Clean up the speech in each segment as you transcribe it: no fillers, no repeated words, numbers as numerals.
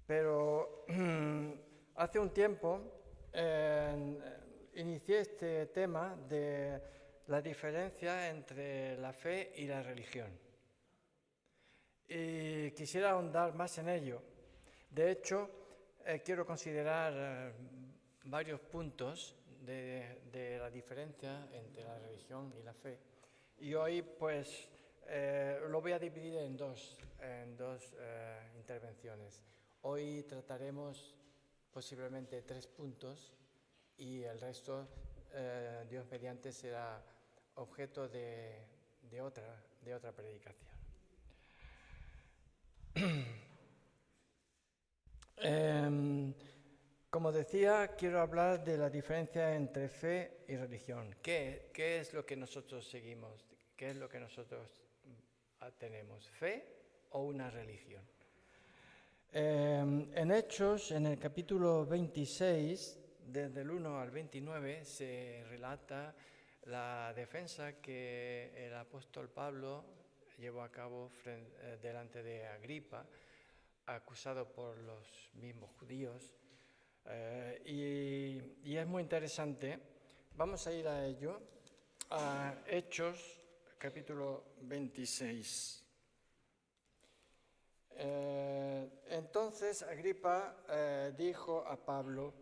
Pero hace un tiempo inicié este tema de la diferencia entre la fe y la religión. Y quisiera ahondar más en ello. De hecho, quiero considerar varios puntos de la diferencia entre la religión y la fe. Y hoy, pues, lo voy a dividir en dos intervenciones. Hoy trataremos posiblemente 3 puntos y el resto, Dios mediante, será objeto de otra predicación. Como decía, quiero hablar de la diferencia entre fe y religión. ¿Qué es lo que nosotros seguimos? ¿Qué es lo que nosotros tenemos? ¿Fe o una religión? En Hechos, en el capítulo 26, desde el 1 al 29, se relata la defensa que el apóstol Pablo llevó a cabo delante de Agripa, acusado por los mismos judíos. Y es muy interesante. Vamos a ir a ello, a Hechos, capítulo 26. Entonces Agripa dijo a Pablo: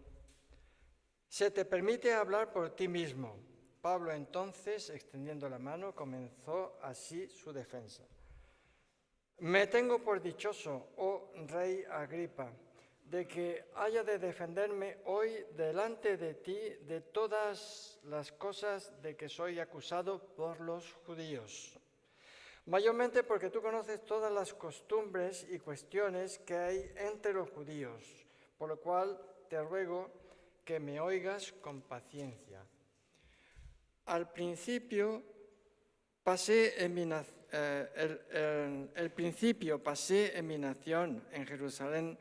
«¿Se te permite hablar por ti mismo?» Pablo entonces, extendiendo la mano, comenzó así su defensa. «Me tengo por dichoso, oh rey Agripa, de que haya de defenderme hoy delante de ti de todas las cosas de que soy acusado por los judíos. Mayormente porque tú conoces todas las costumbres y cuestiones que hay entre los judíos, por lo cual te ruego que me oigas con paciencia. Al principio pasé en mi nación en Jerusalén,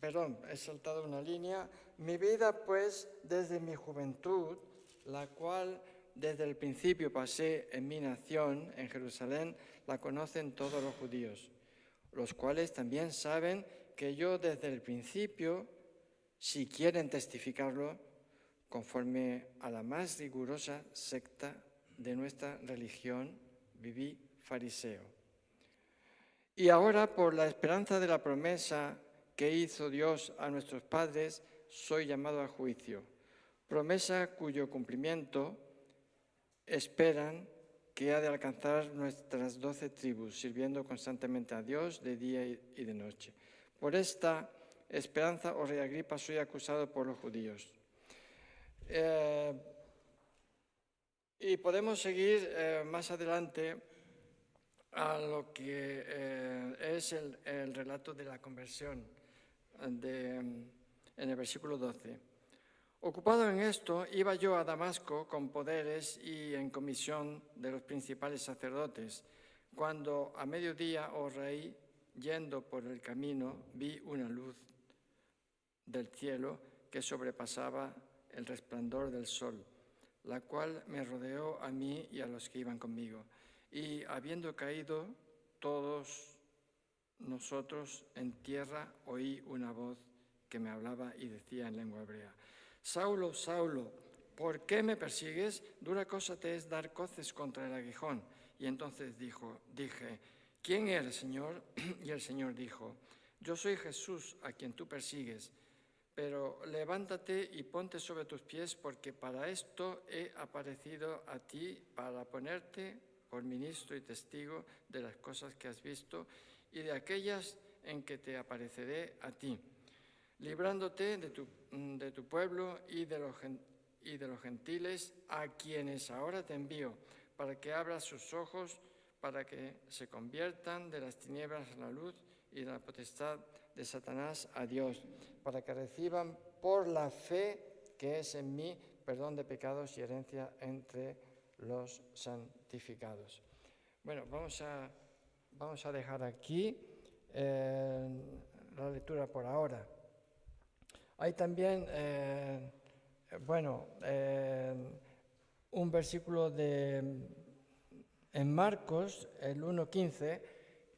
perdón, he saltado una línea. Mi vida, pues, desde mi juventud, la cual desde el principio pasé en mi nación, en Jerusalén, la conocen todos los judíos, los cuales también saben que yo desde el principio, si quieren testificarlo, conforme a la más rigurosa secta de nuestra religión, viví fariseo. Y ahora, por la esperanza de la promesa que hizo Dios a nuestros padres, soy llamado a juicio, promesa cuyo cumplimiento esperan que ha de alcanzar nuestras 12 tribus, sirviendo constantemente a Dios de día y de noche. Por esta esperanza, oh rey Agripa, soy acusado por los judíos. Y podemos seguir más adelante a lo que es el relato de la conversión en el versículo 12. Ocupado en esto, iba yo a Damasco con poderes y en comisión de los principales sacerdotes, cuando a mediodía, oh rey, yendo por el camino, vi una luz del cielo que sobrepasaba el resplandor del sol, la cual me rodeó a mí y a los que iban conmigo. Y habiendo caído todos nosotros en tierra, oí una voz que me hablaba y decía en lengua hebrea: «Saulo, Saulo, ¿por qué me persigues? Dura cosa te es dar coces contra el aguijón». Y entonces dije: «¿Quién eres, Señor?» Y el Señor dijo: «Yo soy Jesús, a quien tú persigues. Pero levántate y ponte sobre tus pies, porque para esto he aparecido a ti, para ponerte por ministro y testigo de las cosas que has visto y de aquellas en que te apareceré a ti, librándote de tu pueblo y de los gentiles, a quienes ahora te envío, para que abras sus ojos, para que se conviertan de las tinieblas a la luz y de la potestad de Satanás a Dios, para que reciban por la fe que es en mí perdón de pecados y herencia entre los santificados». Bueno, vamos a dejar aquí la lectura por ahora. Hay también, un versículo en Marcos, el 1:15,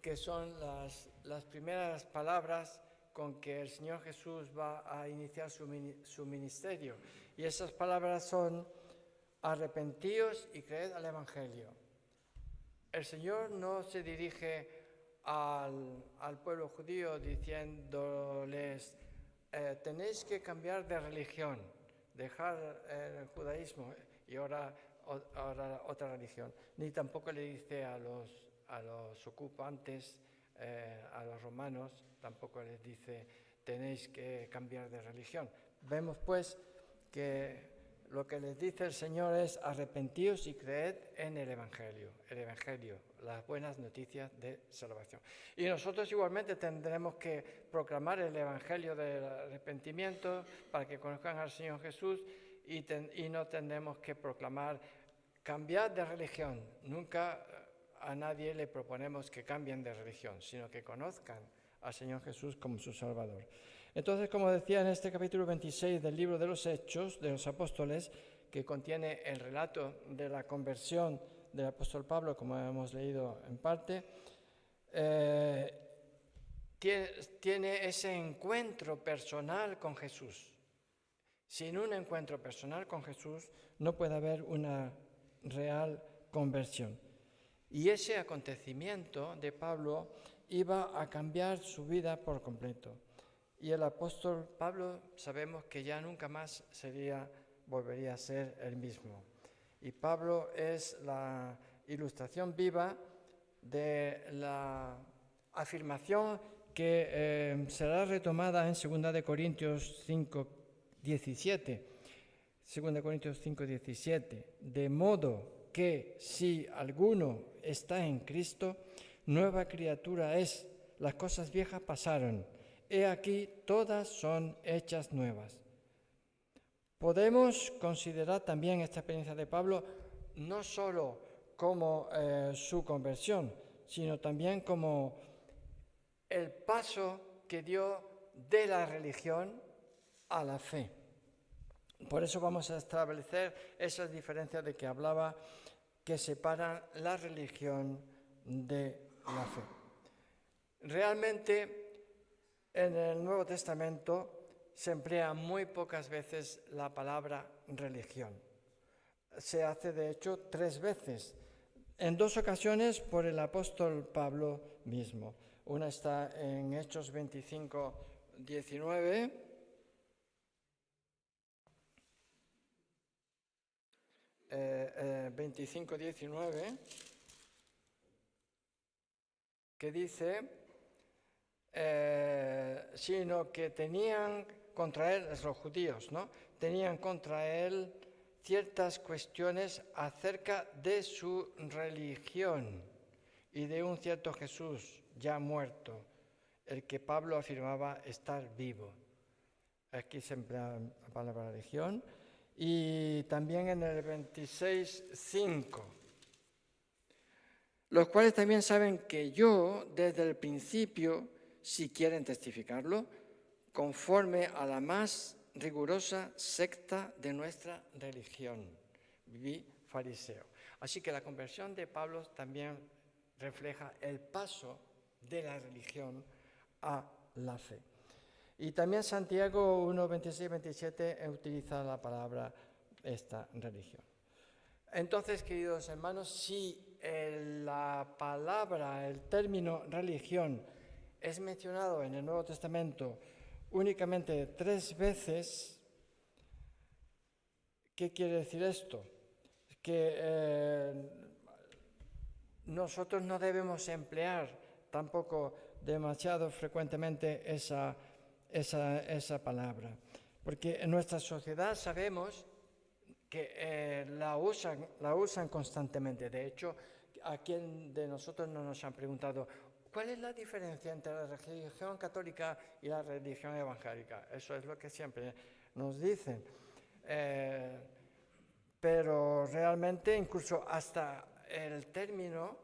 que son las primeras palabras con que el Señor Jesús va a iniciar su ministerio. Y esas palabras son: arrepentíos y creed al Evangelio. El Señor no se dirige al pueblo judío diciéndoles: tenéis que cambiar de religión, dejar el judaísmo y ahora otra religión. Ni tampoco le dice a los ocupantes, a los romanos, tampoco les dice: tenéis que cambiar de religión. Vemos pues que lo que les dice el Señor es: arrepentíos y creed en el Evangelio, las buenas noticias de salvación. Y nosotros igualmente tendremos que proclamar el Evangelio del arrepentimiento para que conozcan al Señor Jesús, y no tendremos que proclamar cambiar de religión. Nunca a nadie le proponemos que cambien de religión, sino que conozcan al Señor Jesús como su Salvador. Entonces, como decía, en este capítulo 26 del libro de los Hechos de los Apóstoles, que contiene el relato de la conversión del apóstol Pablo, como hemos leído en parte, tiene ese encuentro personal con Jesús. Sin un encuentro personal con Jesús no puede haber una real conversión. Y ese acontecimiento de Pablo iba a cambiar su vida por completo. Y el apóstol Pablo sabemos que ya nunca más volvería a ser el mismo. Y Pablo es la ilustración viva de la afirmación que será retomada en 2 Corintios 5:17. 2 Corintios 5:17. De modo que si alguno está en Cristo, nueva criatura es. Las cosas viejas pasaron. He aquí, todas son hechas nuevas. Podemos considerar también esta experiencia de Pablo no solo como su conversión, sino también como el paso que dio de la religión a la fe. Por eso vamos a establecer esas diferencias de que hablaba, que separan la religión de la fe. Realmente, en el Nuevo Testamento se emplea muy pocas veces la palabra religión. Se hace, de hecho, 3 veces. En 2 ocasiones por el apóstol Pablo mismo. Una está en Hechos 25:19. 25:19, que dice: sino que tenían contra él, los judíos, ¿no? Tenían contra él ciertas cuestiones acerca de su religión y de un cierto Jesús ya muerto, el que Pablo afirmaba estar vivo. Aquí se emplea la palabra religión. Y también en el 26:5, los cuales también saben que yo, desde el principio, si quieren testificarlo, conforme a la más rigurosa secta de nuestra religión, viví fariseo. Así que la conversión de Pablo también refleja el paso de la religión a la fe. Y también Santiago 1:26-27 utiliza la palabra esta religión. Entonces, queridos hermanos, si la palabra, el término religión es mencionado en el Nuevo Testamento únicamente 3 veces, ¿qué quiere decir esto? Que nosotros no debemos emplear tampoco demasiado frecuentemente esa palabra, porque en nuestra sociedad sabemos que la usan constantemente. De hecho, ¿a quién de nosotros no nos han preguntado cuál es la diferencia entre la religión católica y la religión evangélica? Eso es lo que siempre nos dicen. Pero realmente incluso hasta el término,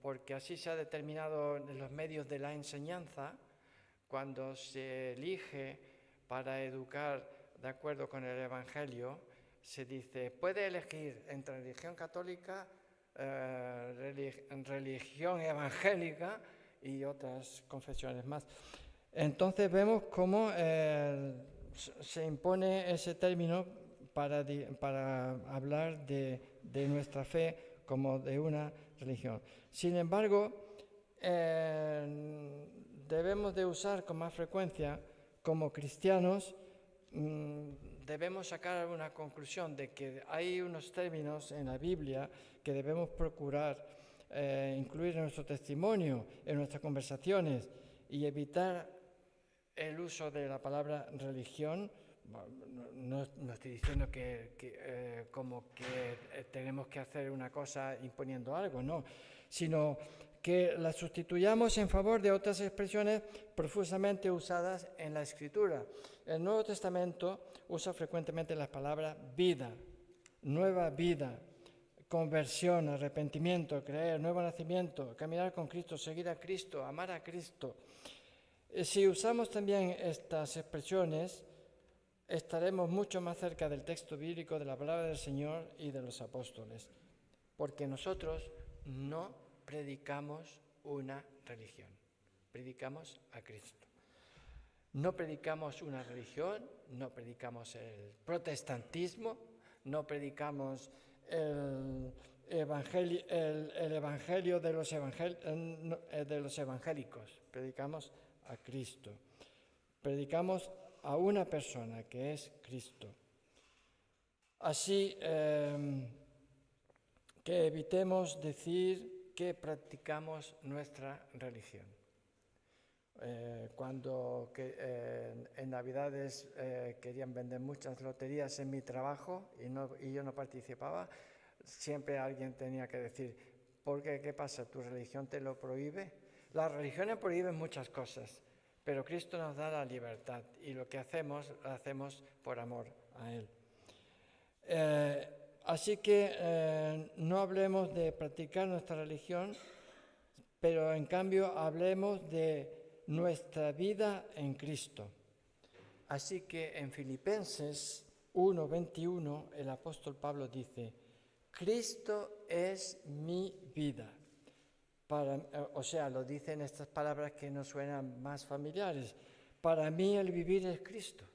porque así se ha determinado en los medios de la enseñanza, cuando se elige para educar de acuerdo con el Evangelio, se dice, puede elegir entre religión católica, religión evangélica y otras confesiones más. Entonces vemos cómo se impone ese término para hablar de nuestra fe como de una religión. Sin embargo, debemos de usar con más frecuencia, como cristianos, debemos sacar una conclusión de que hay unos términos en la Biblia que debemos procurar incluir en nuestro testimonio, en nuestras conversaciones, y evitar el uso de la palabra religión. No estoy diciendo que tenemos que hacer una cosa imponiendo algo, no, sino que la sustituyamos en favor de otras expresiones profusamente usadas en la Escritura. El Nuevo Testamento usa frecuentemente las palabras vida, nueva vida, conversión, arrepentimiento, creer, nuevo nacimiento, caminar con Cristo, seguir a Cristo, amar a Cristo. Si usamos también estas expresiones, estaremos mucho más cerca del texto bíblico, de la palabra del Señor y de los apóstoles, porque nosotros no predicamos una religión, predicamos a Cristo. No predicamos una religión, no predicamos el protestantismo, no predicamos el evangelio de los evangélicos, predicamos a Cristo. Predicamos a una persona que es Cristo. Así que evitemos decir que practicamos nuestra religión. Cuando en Navidades querían vender muchas loterías en mi trabajo y yo no participaba, siempre alguien tenía que decir, ¿por qué? ¿Qué pasa? ¿Tu religión te lo prohíbe? Las religiones prohíben muchas cosas, pero Cristo nos da la libertad y lo que hacemos, lo hacemos por amor a Él. Así que no hablemos de practicar nuestra religión, pero en cambio hablemos de nuestra vida en Cristo. Así que en Filipenses 1:21 el apóstol Pablo dice, Cristo es mi vida. Lo dice en estas palabras que nos suenan más familiares. Para mí el vivir es Cristo.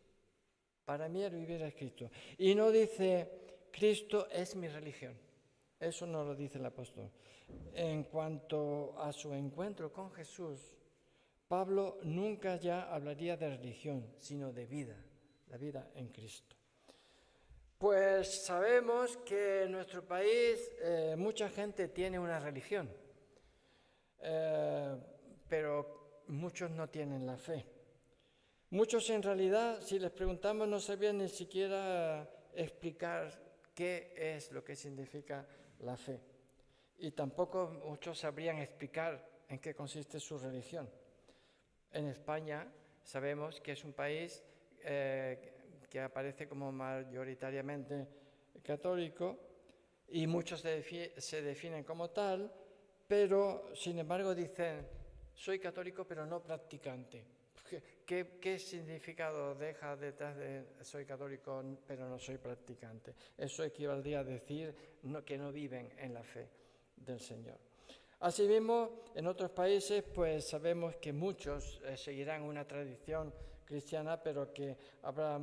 Para mí el vivir es Cristo. Y no dice, Cristo es mi religión. Eso no lo dice el apóstol. En cuanto a su encuentro con Jesús, Pablo nunca ya hablaría de religión, sino de vida, la vida en Cristo. Pues sabemos que en nuestro país mucha gente tiene una religión, pero muchos no tienen la fe. Muchos en realidad, si les preguntamos, no sabían ni siquiera explicar qué es lo que significa la fe. Y tampoco muchos sabrían explicar en qué consiste su religión. En España sabemos que es un país que aparece como mayoritariamente católico y muchos se definen como tal, pero sin embargo dicen, soy católico pero no practicante. ¿Qué significado deja detrás de soy católico pero no soy practicante? Eso equivaldría a decir que no viven en la fe del Señor. Asimismo, en otros países, pues sabemos que muchos seguirán una tradición cristiana, pero que habrá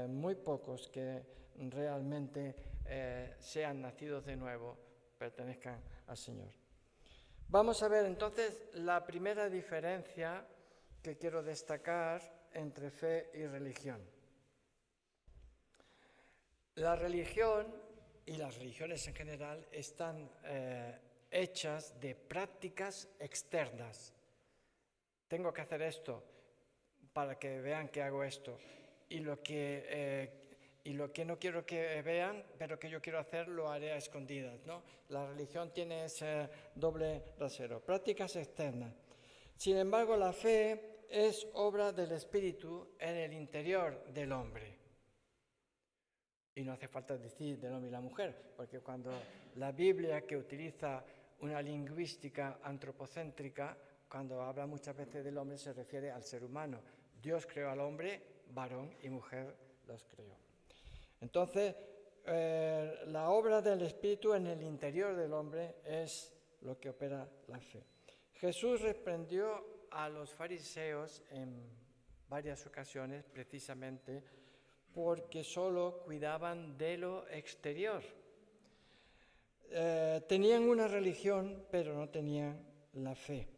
muy pocos que realmente sean nacidos de nuevo, pertenezcan al Señor. Vamos a ver entonces la primera diferencia que quiero destacar entre fe y religión. La religión y las religiones en general están hechas de prácticas externas. Tengo que hacer esto para que vean que hago esto. Y lo que no quiero que vean, pero que yo quiero hacer, lo haré a escondidas, ¿no? La religión tiene ese doble rasero. Prácticas externas. Sin embargo, la fe es obra del Espíritu en el interior del hombre. Y no hace falta decir del hombre y la mujer, porque cuando la Biblia, que utiliza una lingüística antropocéntrica, cuando habla muchas veces del hombre se refiere al ser humano. Dios creó al hombre, varón y mujer los creó. Entonces, la obra del Espíritu en el interior del hombre es lo que opera la fe. Jesús reprendió a los fariseos en varias ocasiones precisamente porque solo cuidaban de lo exterior. Tenían una religión, pero no tenían la fe.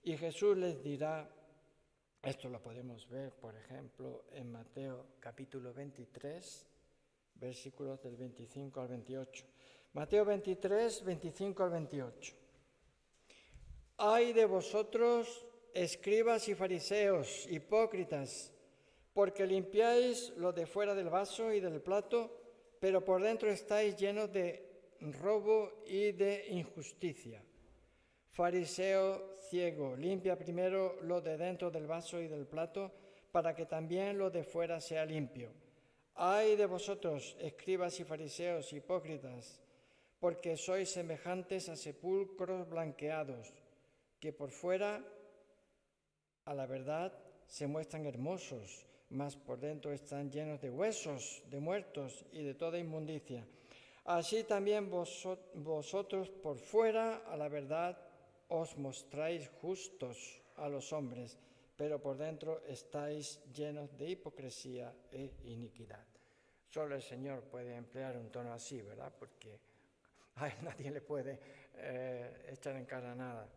Y Jesús les dirá, esto lo podemos ver, por ejemplo, en Mateo capítulo 23, versículos del 25 al 28. Mateo 23, 25 al 28. Ay de vosotros, escribas y fariseos, hipócritas, porque limpiáis lo de fuera del vaso y del plato, pero por dentro estáis llenos de robo y de injusticia. Fariseo ciego, limpia primero lo de dentro del vaso y del plato, para que también lo de fuera sea limpio. Ay de vosotros, escribas y fariseos, hipócritas, porque sois semejantes a sepulcros blanqueados, que por fuera, a la verdad, se muestran hermosos, mas por dentro están llenos de huesos, de muertos y de toda inmundicia. Así también vosotros por fuera, a la verdad, os mostráis justos a los hombres, pero por dentro estáis llenos de hipocresía e iniquidad. Solo el Señor puede emplear un tono así, ¿verdad? Porque a él nadie le puede echar en cara nada.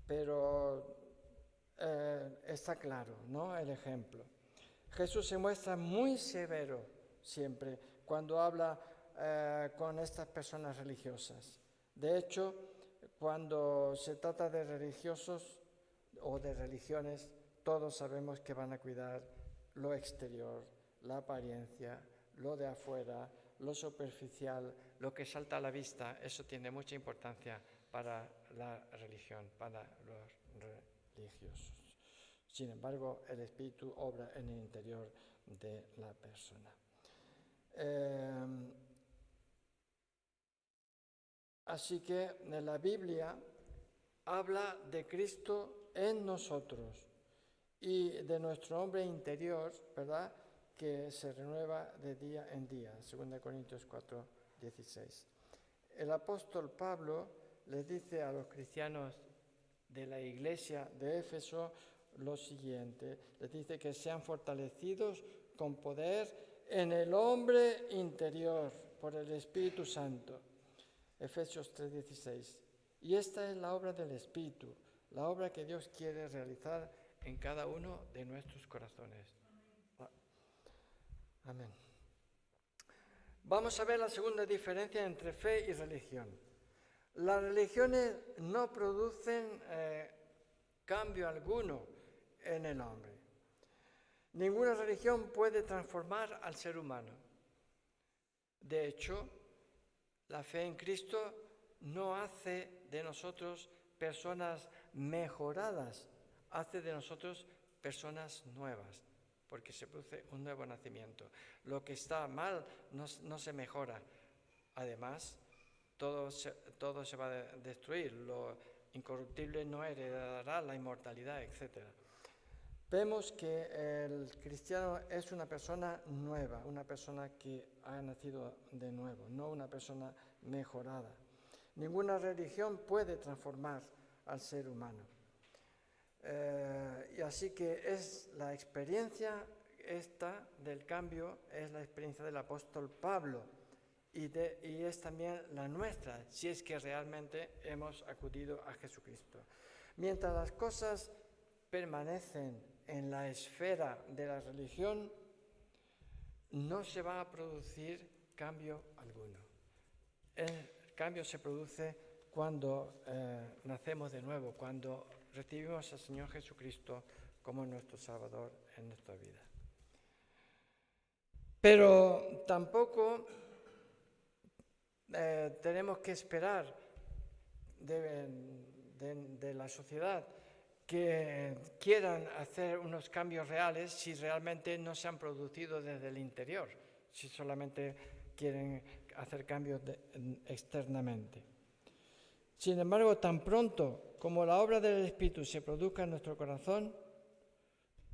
Pero está claro, ¿no? El ejemplo. Jesús se muestra muy severo siempre cuando habla con estas personas religiosas. De hecho, cuando se trata de religiosos o de religiones, todos sabemos que van a cuidar lo exterior, la apariencia, lo de afuera, lo superficial, lo que salta a la vista. Eso tiene mucha importancia para la religión, para los religiosos. Sin embargo, el Espíritu obra en el interior de la persona. Así que en la Biblia habla de Cristo en nosotros y de nuestro hombre interior, ¿verdad?, que se renueva de día en día, 2 Corintios 4, 16. El apóstol Pablo les dice a los cristianos de la iglesia de Éfeso lo siguiente, les dice que sean fortalecidos con poder en el hombre interior por el Espíritu Santo. Efesios 3:16. Y esta es la obra del Espíritu, la obra que Dios quiere realizar en cada uno de nuestros corazones. Amén. Vamos a ver la segunda diferencia entre fe y religión. Las religiones no producen cambio alguno en el hombre. Ninguna religión puede transformar al ser humano. De hecho, la fe en Cristo no hace de nosotros personas mejoradas, hace de nosotros personas nuevas, porque se produce un nuevo nacimiento. Lo que está mal no se mejora. Además, todo se va a destruir. Lo incorruptible no heredará la inmortalidad, etc. Vemos que el cristiano es una persona nueva, una persona que ha nacido de nuevo, no una persona mejorada. Ninguna religión puede transformar al ser humano. Y así que es la experiencia esta del cambio, es la experiencia del apóstol Pablo y es también la nuestra, si es que realmente hemos acudido a Jesucristo. Mientras las cosas permanecen en la esfera de la religión, no se va a producir cambio alguno. El cambio se produce cuando nacemos de nuevo, cuando recibimos al Señor Jesucristo como nuestro Salvador en nuestra vida. Pero tampoco tenemos que esperar de la sociedad que quieran hacer unos cambios reales si realmente no se han producido desde el interior, si solamente quieren hacer cambios externamente. Sin embargo, tan pronto como la obra del Espíritu se produzca en nuestro corazón,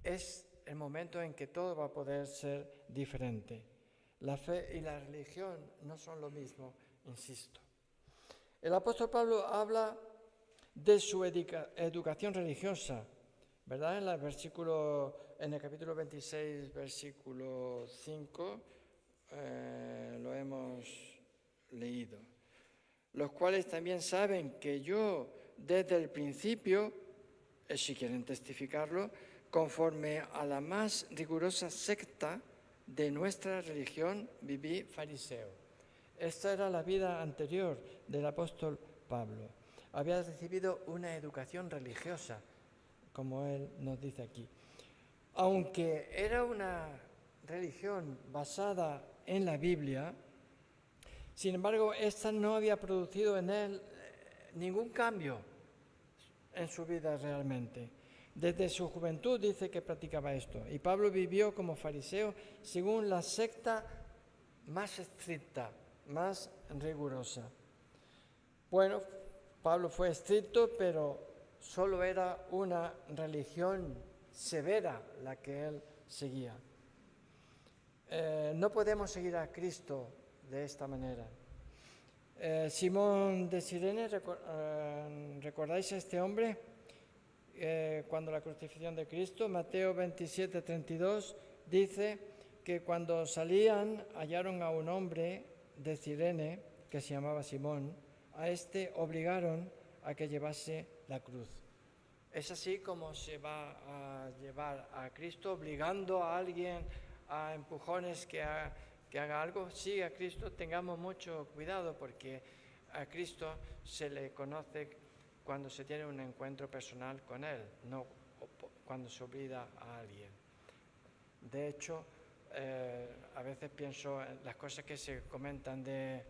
es el momento en que todo va a poder ser diferente. La fe y la religión no son lo mismo, insisto. El apóstol Pablo habla de su educación religiosa, ¿verdad? En el capítulo 26, versículo 5, lo hemos leído. Los cuales también saben que yo desde el principio, si quieren testificarlo, conforme a la más rigurosa secta de nuestra religión, viví fariseo. Esta era la vida anterior del apóstol Pablo. Había recibido una educación religiosa, como él nos dice aquí. Aunque era una religión basada en la Biblia, sin embargo, esta no había producido en él ningún cambio en su vida realmente. Desde su juventud dice que practicaba esto. Y Pablo vivió como fariseo según la secta más estricta, más rigurosa. Bueno, Pablo fue estricto, pero solo era una religión severa la que él seguía. No podemos seguir a Cristo de esta manera. Simón de Cirene, ¿recordáis a este hombre? Cuando la crucifixión de Cristo, Mateo 27, 32, dice que cuando salían hallaron a un hombre de Cirene que se llamaba Simón. A este obligaron a que llevase la cruz. Es así como se va a llevar a Cristo, obligando a alguien a empujones que haga algo. Sí, a Cristo tengamos mucho cuidado, porque a Cristo se le conoce cuando se tiene un encuentro personal con Él, no cuando se obliga a alguien. De hecho, a veces pienso en las cosas que se comentan de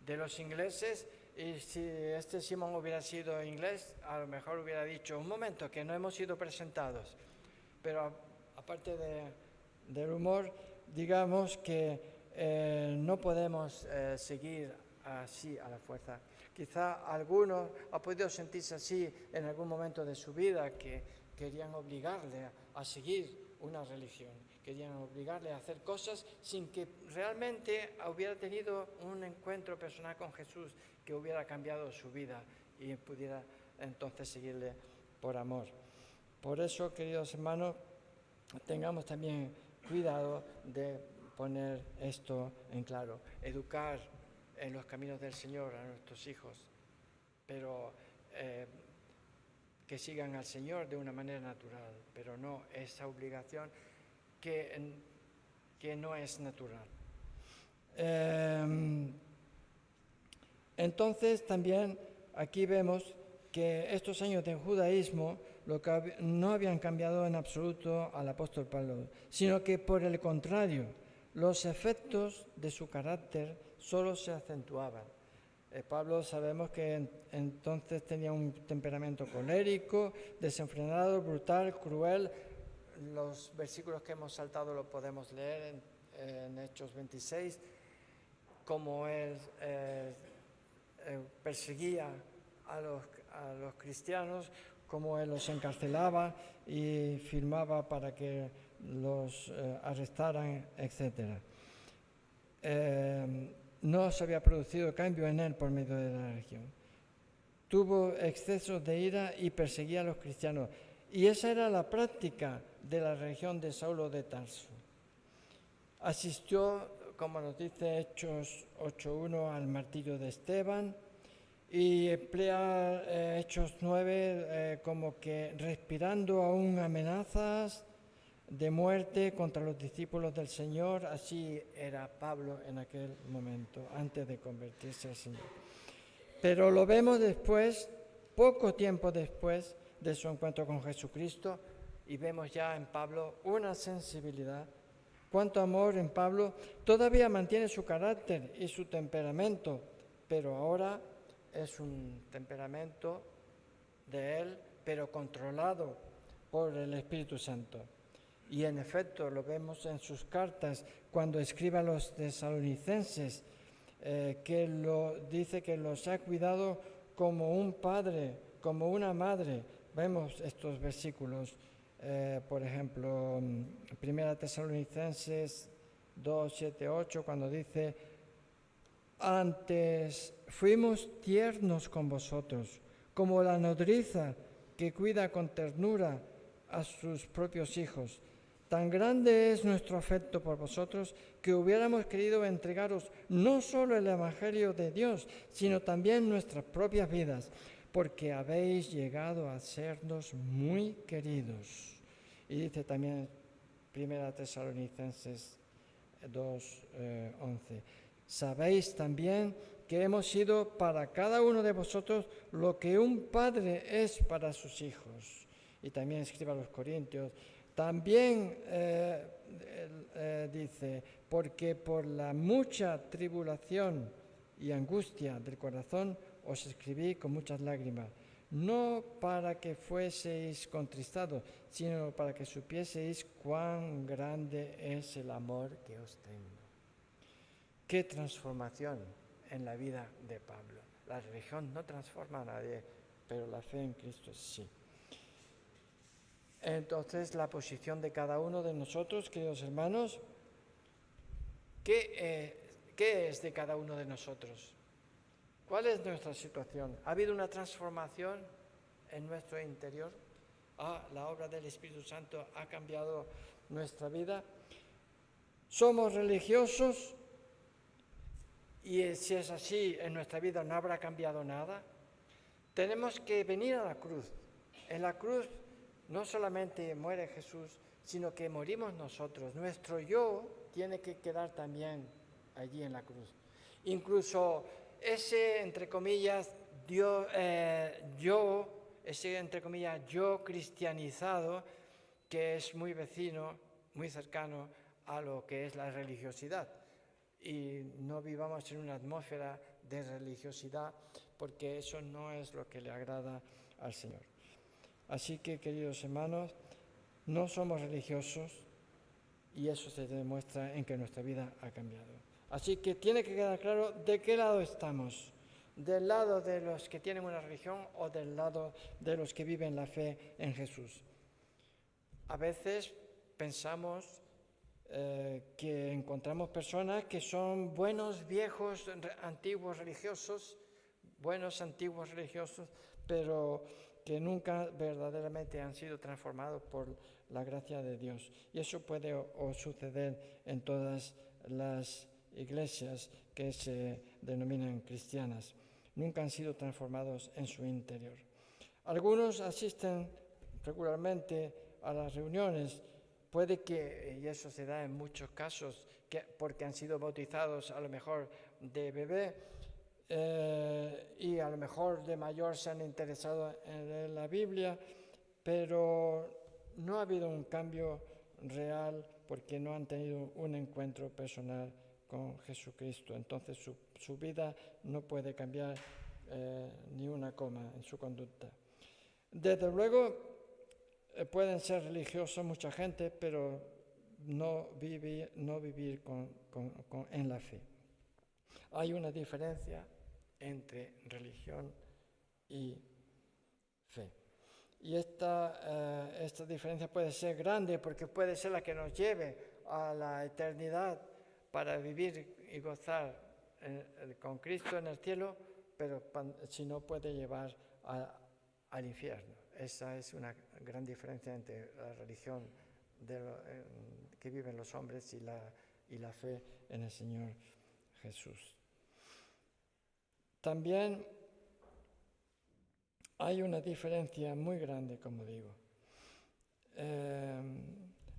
los ingleses, y si este Simón hubiera sido inglés, a lo mejor hubiera dicho, un momento, que no hemos sido presentados. Pero aparte del humor, digamos que no podemos seguir así a la fuerza. Quizá alguno ha podido sentirse así en algún momento de su vida, que querían obligarle a seguir una religión, querían obligarle a hacer cosas sin que realmente hubiera tenido un encuentro personal con Jesús que hubiera cambiado su vida y pudiera entonces seguirle por amor. Por eso, queridos hermanos, tengamos también cuidado de poner esto en claro, educar en los caminos del Señor a nuestros hijos, pero que sigan al Señor de una manera natural, pero no esa obligación que no es natural. Entonces también aquí vemos que estos años de judaísmo no habían cambiado en absoluto al apóstol Pablo, sino que por el contrario, los efectos de su carácter solo se acentuaban. Pablo sabemos que entonces tenía un temperamento colérico, desenfrenado, brutal, cruel. Los versículos que hemos saltado los podemos leer en Hechos 26, cómo él perseguía a los cristianos, cómo él los encarcelaba y firmaba para que los arrestaran, etc. No se había producido cambio en él por medio de la religión. Tuvo excesos de ira y perseguía a los cristianos. Y esa era la práctica de la religión de Saulo de Tarso. Asistió, como nos dice Hechos 8.1, al martirio de Esteban, y emplea Hechos 9 como que respirando aún amenazas de muerte contra los discípulos del Señor. Así era Pablo en aquel momento, antes de convertirse al Señor. Pero lo vemos después, poco tiempo después de su encuentro con Jesucristo, y vemos ya en Pablo una sensibilidad, cuánto amor en Pablo. Todavía mantiene su carácter y su temperamento, pero ahora es un temperamento de él, pero controlado por el Espíritu Santo. Y en efecto lo vemos en sus cartas cuando escribe a los tesalonicenses, que dice que los ha cuidado como un padre, como una madre. Vemos estos versículos, por ejemplo, 1 Tesalonicenses 2, 7, 8, cuando dice: antes fuimos tiernos con vosotros, como la nodriza que cuida con ternura a sus propios hijos. Tan grande es nuestro afecto por vosotros que hubiéramos querido entregaros no solo el Evangelio de Dios, sino también nuestras propias vidas, porque habéis llegado a sernos muy queridos. Y dice también 1 Tesalonicenses 2, 11. Sabéis también que hemos sido para cada uno de vosotros lo que un padre es para sus hijos. Y también escribe a los Corintios. También dice: porque por la mucha tribulación y angustia del corazón os escribí con muchas lágrimas, no para que fueseis contristados, sino para que supieseis cuán grande es el amor que os tengo. ¡Qué transformación en la vida de Pablo! La religión no transforma a nadie, pero la fe en Cristo sí. Entonces, la posición de cada uno de nosotros, queridos hermanos, ¿qué es de cada uno de nosotros? ¿Cuál es nuestra situación? ¿Ha habido una transformación en nuestro interior? ¿La obra del Espíritu Santo ha cambiado nuestra vida? ¿Somos religiosos? Y si es así, en nuestra vida no habrá cambiado nada. Tenemos que venir a la cruz. En la cruz no solamente muere Jesús, sino que morimos nosotros. Nuestro yo tiene que quedar también allí en la cruz. Incluso ese, entre comillas, yo cristianizado, que es muy vecino, muy cercano a lo que es la religiosidad. Y no vivamos en una atmósfera de religiosidad, porque eso no es lo que le agrada al Señor. Así que, queridos hermanos, no somos religiosos y eso se demuestra en que nuestra vida ha cambiado. Así que tiene que quedar claro de qué lado estamos, del lado de los que tienen una religión o del lado de los que viven la fe en Jesús. A veces pensamos que encontramos personas que son buenos, viejos, antiguos religiosos, pero que nunca verdaderamente han sido transformados por la gracia de Dios. Y eso puede suceder en todas las iglesias que se denominan cristianas. Nunca han sido transformados en su interior. Algunos asisten regularmente a las reuniones. Puede que, y eso se da en muchos casos, porque han sido bautizados a lo mejor de bebé, y a lo mejor de mayor se han interesado en la Biblia, pero no ha habido un cambio real porque no han tenido un encuentro personal con Jesucristo. Entonces su vida no puede cambiar ni una coma en su conducta. Desde luego, pueden ser religiosos mucha gente, pero no vivir en la fe. Hay una diferencia entre religión y fe. Y esta diferencia puede ser grande porque puede ser la que nos lleve a la eternidad para vivir y gozar con Cristo en el cielo, pero si no puede llevar al infierno. Esa es una gran diferencia entre la religión que viven los hombres y la fe en el Señor Jesús. También hay una diferencia muy grande, como digo.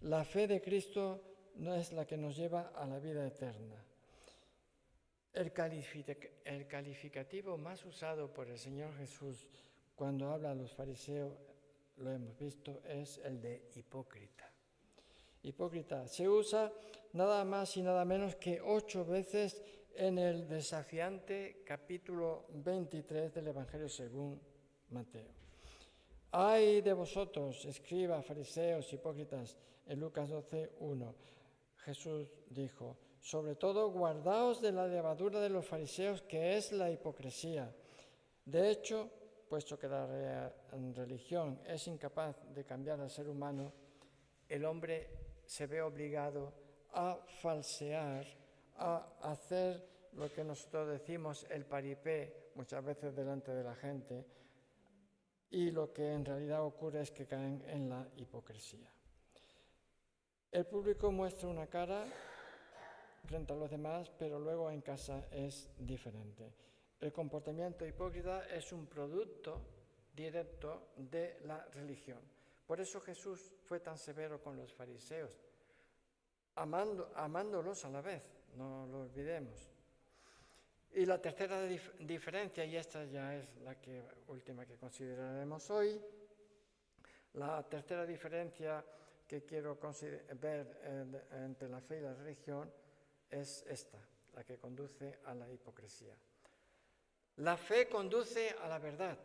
La fe de Cristo no es la que nos lleva a la vida eterna. El calificativo más usado por el Señor Jesús cuando habla a los fariseos, lo hemos visto, es el de hipócrita. Hipócrita se usa nada más y nada menos que 8 veces en el desafiante capítulo 23 del Evangelio según Mateo. ¡Ay de vosotros, escribas, fariseos, hipócritas! En Lucas 12, 1, Jesús dijo: sobre todo guardaos de la levadura de los fariseos, que es la hipocresía. De hecho, puesto que la religión es incapaz de cambiar al ser humano, el hombre se ve obligado a falsear, a hacer lo que nosotros decimos el paripé muchas veces delante de la gente, y lo que en realidad ocurre es que caen en la hipocresía. El público muestra una cara frente a los demás, pero luego en casa es diferente. El comportamiento hipócrita es un producto directo de la religión. Por eso Jesús fue tan severo con los fariseos, amándolos a la vez, no lo olvidemos. Y la tercera diferencia, y esta ya es la última que consideraremos hoy, la tercera diferencia que quiero ver entre la fe y la religión es esta, la que conduce a la hipocresía. La fe conduce a la verdad.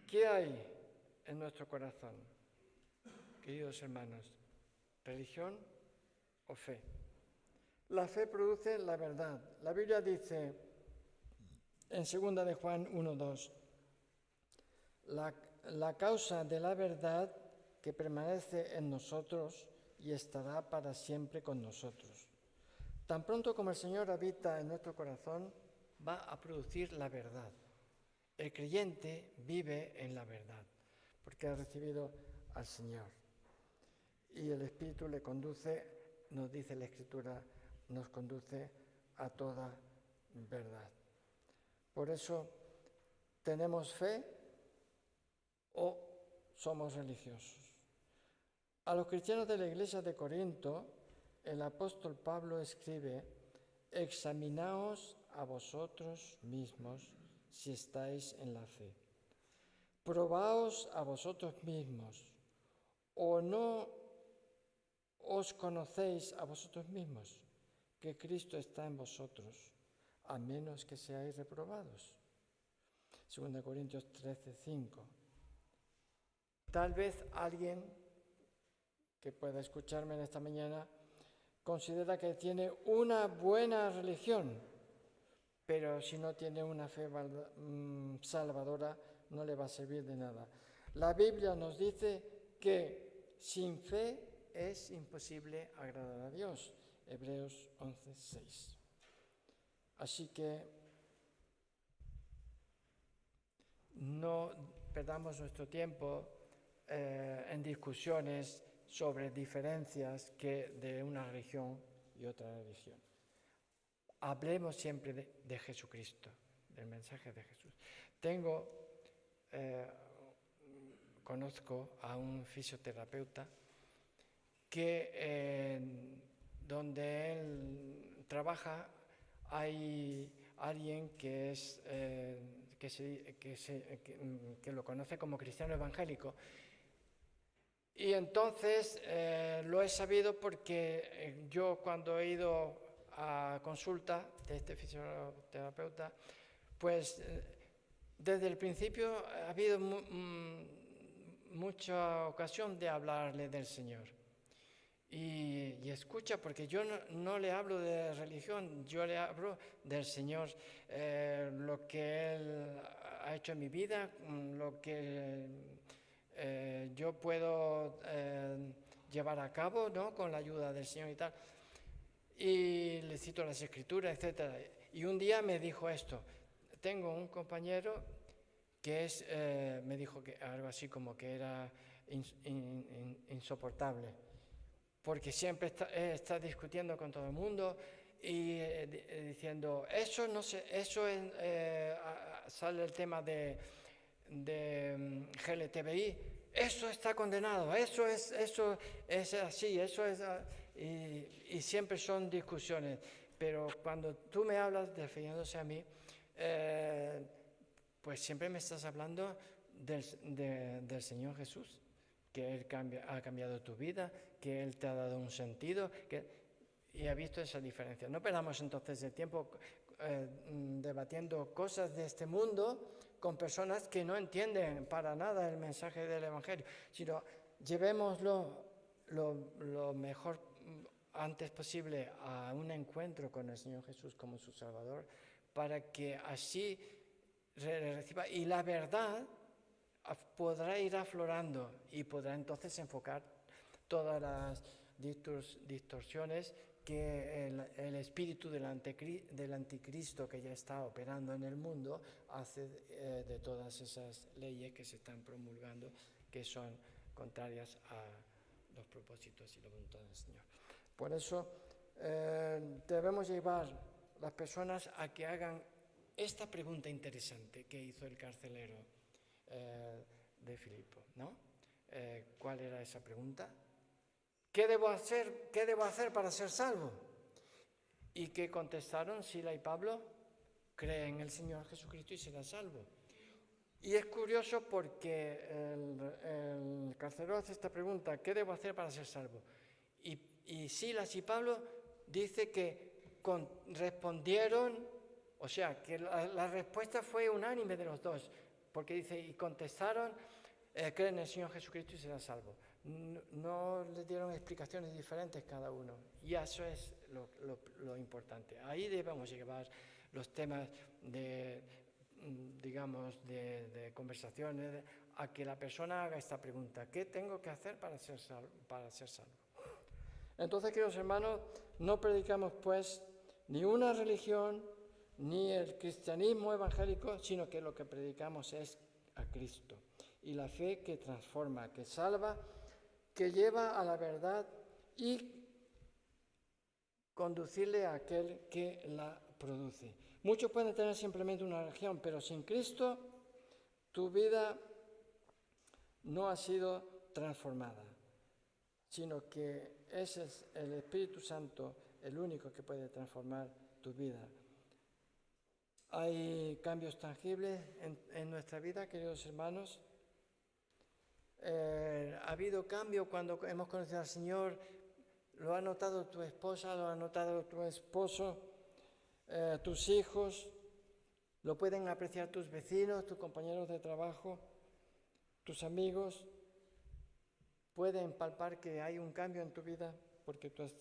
¿Qué hay en nuestro corazón, queridos hermanos? ¿Religión o fe? La fe produce la verdad. La Biblia dice en 2 de Juan 1:2, la causa de la verdad que permanece en nosotros y estará para siempre con nosotros. Tan pronto como el Señor habita en nuestro corazón, va a producir la verdad. El creyente vive en la verdad, porque ha recibido al Señor. Y el Espíritu le conduce, nos dice la Escritura, nos conduce a toda verdad. Por eso, ¿tenemos fe o somos religiosos? A los cristianos de la iglesia de Corinto, el apóstol Pablo escribe: examinaos a vosotros mismos si estáis en la fe. Probaos a vosotros mismos, ¿o no os conocéis a vosotros mismos que Cristo está en vosotros, a menos que seáis reprobados? 2 Corintios 13:5. Tal vez alguien que pueda escucharme en esta mañana considera que tiene una buena religión, pero si no tiene una fe salvadora, no le va a servir de nada. La Biblia nos dice que sin fe es imposible agradar a Dios. Hebreos 11:6. Así que no perdamos nuestro tiempo en discusiones sobre diferencias de una religión y otra religión. Hablemos siempre de Jesucristo, del mensaje de Jesús. Conozco a un fisioterapeuta que donde él trabaja hay alguien que lo conoce como cristiano evangélico. Y entonces lo he sabido porque yo cuando he ido a consulta de este fisioterapeuta, pues desde el principio ha habido mucha ocasión de hablarle del Señor. Y escucha, porque yo no le hablo de religión, yo le hablo del Señor, lo que Él ha hecho en mi vida, lo que yo puedo llevar a cabo, ¿no?, con la ayuda del Señor y tal. Y le cito las Escrituras, etc. Y un día me dijo esto: tengo un compañero que me dijo que algo así como que era insoportable, porque siempre está discutiendo con todo el mundo y diciendo, eso no sé, sale el tema de GLTBI, eso está condenado, eso es así, eso es... Y siempre son discusiones, pero cuando tú me hablas refiriéndose a mí, pues siempre me estás hablando del Señor Jesús, que Él ha cambiado tu vida, que Él te ha dado un sentido, y ha visto esa diferencia. No perdamos entonces el tiempo debatiendo cosas de este mundo con personas que no entienden para nada el mensaje del Evangelio, sino llevémoslo lo mejor antes posible a un encuentro con el Señor Jesús como su Salvador, para que así reciba, y la verdad podrá ir aflorando y podrá entonces enfocar todas las distorsiones que el espíritu del anticristo que ya está operando en el mundo hace de todas esas leyes que se están promulgando, que son contrarias a los propósitos y la voluntad del Señor. Por eso debemos llevar las personas a que hagan esta pregunta interesante que hizo el carcelero de Filipo, ¿no? ¿Cuál era esa pregunta? ¿Qué debo hacer para ser salvo? ¿Y qué contestaron Sila y Pablo? Cree en el Señor Jesucristo y será salvo. Y es curioso porque el carcelero hace esta pregunta, ¿qué debo hacer para ser salvo? Y Silas y Pablo dice que respondieron, o sea, que la respuesta fue unánime de los dos, porque dice, y contestaron, cree en el Señor Jesucristo y será salvo. No le dieron explicaciones diferentes cada uno, y eso es lo importante. Ahí debemos llevar los temas de conversaciones, a que la persona haga esta pregunta, ¿qué tengo que hacer para ser salvo? Entonces, queridos hermanos, no predicamos pues ni una religión, ni el cristianismo evangélico, sino que lo que predicamos es a Cristo. Y la fe que transforma, que salva, que lleva a la verdad y conducirle a aquel que la produce. Muchos pueden tener simplemente una religión, pero sin Cristo tu vida no ha sido transformada, sino que ese es el Espíritu Santo el único que puede transformar tu vida. Hay cambios tangibles en nuestra vida, queridos hermanos. Ha habido cambio cuando hemos conocido al Señor. Lo ha notado tu esposa, lo ha notado tu esposo, tus hijos, lo pueden apreciar tus vecinos, tus compañeros de trabajo, tus amigos. Pueden palpar que hay un cambio en tu vida porque tú has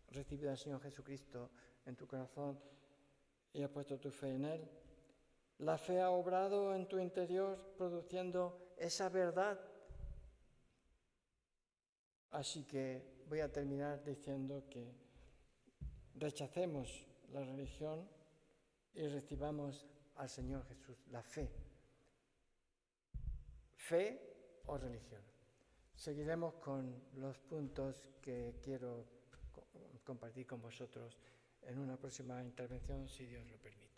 recibido al Señor Jesucristo en tu corazón y has puesto tu fe en Él. La fe ha obrado en tu interior produciendo esa verdad. Así que voy a terminar diciendo que rechacemos la religión y recibamos al Señor Jesús, la fe. Fe o religión. Seguiremos con los puntos que quiero compartir con vosotros en una próxima intervención, si Dios lo permite.